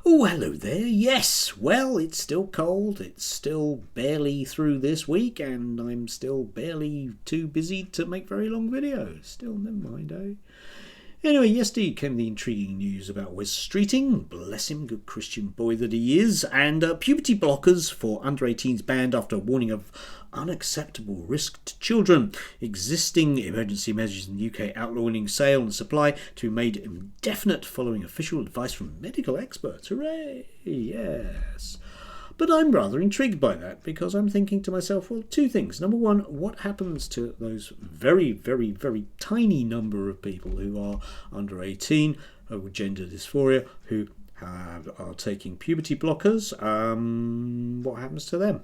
Oh, hello there. Yes, well, it's still cold. It's still barely through this week, and I'm still barely too busy to make very long videos. Still, never mind, eh? Anyway, yesterday came the intriguing news about Wes Streeting, bless him, good Christian boy that he is, and puberty blockers for under 18s banned after a warning of unacceptable risk to children. Existing emergency measures in the UK outlawing sale and supply to be made indefinite following official advice from medical experts. Hooray! Yes. But I'm rather intrigued by that because I'm thinking to myself, well, two things. Number one, what happens to those very, very, very tiny number of people who are under 18 with gender dysphoria who are taking puberty blockers? What happens to them?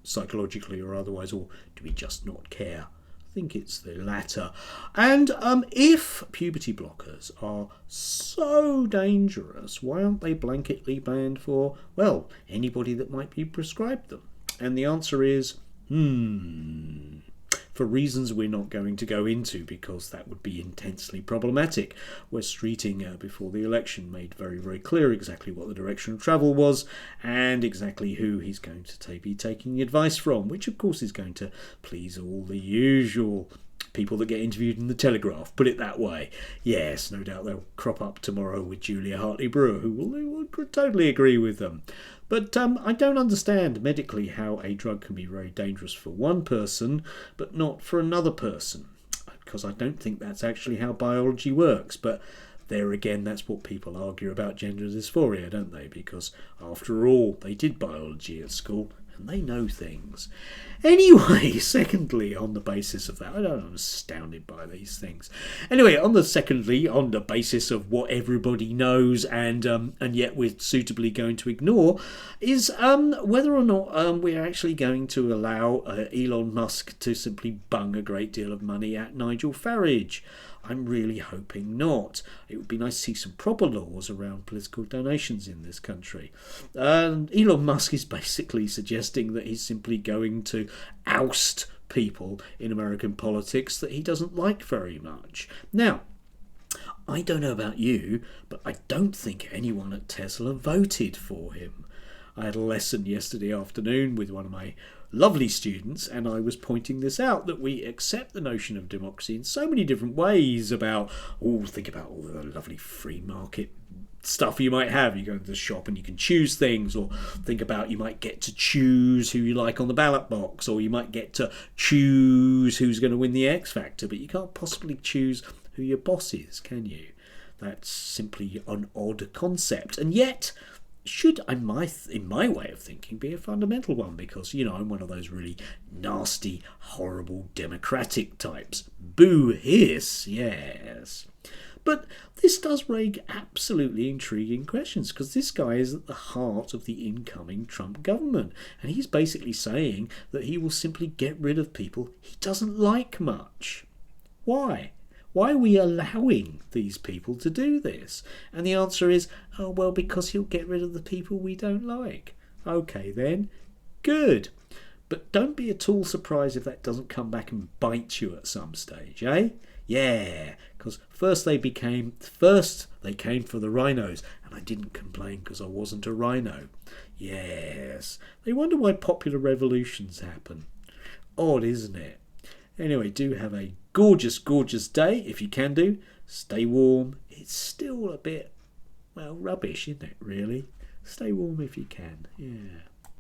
Psychologically or otherwise, or do we just not care? I think it's the latter. And if puberty blockers are so dangerous, why aren't they blanketly banned for, well, anybody that might be prescribed them? And the answer is, for reasons we're not going to go into because that would be intensely problematic. Wes Streeting, before the election, made very, very clear exactly what the direction of travel was and exactly who he's going to be taking advice from, which of course is going to please all the usual people that get interviewed in the Telegraph, put it that way. Yes, no doubt they'll crop up tomorrow with Julia Hartley-Brewer, who will totally agree with them. But I don't understand medically how a drug can be very dangerous for one person, but not for another person, because I don't think that's actually how biology works. But there again, that's what people argue about gender dysphoria, don't they? Because after all, they did biology at school, and they know things. Anyway, secondly, on the basis of that, I'm astounded by these things. Anyway, on the basis of what everybody knows and yet we're suitably going to ignore, is whether or not we're actually going to allow Elon Musk to simply bung a great deal of money at Nigel Farage. I'm really hoping not. It would be nice to see some proper laws around political donations in this country. Elon Musk is basically suggesting that he's simply going to oust people in American politics that he doesn't like very much. Now, I don't know about you, but I don't think anyone at Tesla voted for him. I had a lesson yesterday afternoon with one of my lovely students, and I was pointing this out, that we accept the notion of democracy in so many different ways think about all the lovely free market stuff you might have. You go to the shop and you can choose things, or think about you might get to choose who you like on the ballot box, or you might get to choose who's going to win the X Factor, but you can't possibly choose who your boss is, can you? That's simply an odd concept, and yet should, in my way of thinking, be a fundamental one, because, I'm one of those really nasty, horrible, democratic types. Boo hiss, yes. But this does raise absolutely intriguing questions, because this guy is at the heart of the incoming Trump government, and he's basically saying that he will simply get rid of people he doesn't like much. Why? Why are we allowing these people to do this? And the answer is, because he'll get rid of the people we don't like. Okay then, good. But don't be at all surprised if that doesn't come back and bite you at some stage, eh? Yeah, because first they came for the rhinos, and I didn't complain because I wasn't a rhino. Yes, they wonder why popular revolutions happen. Odd, isn't it? Anyway, do have a gorgeous, gorgeous day, if you can do. Stay warm. It's still a bit, rubbish, isn't it, really? Stay warm if you can, yeah.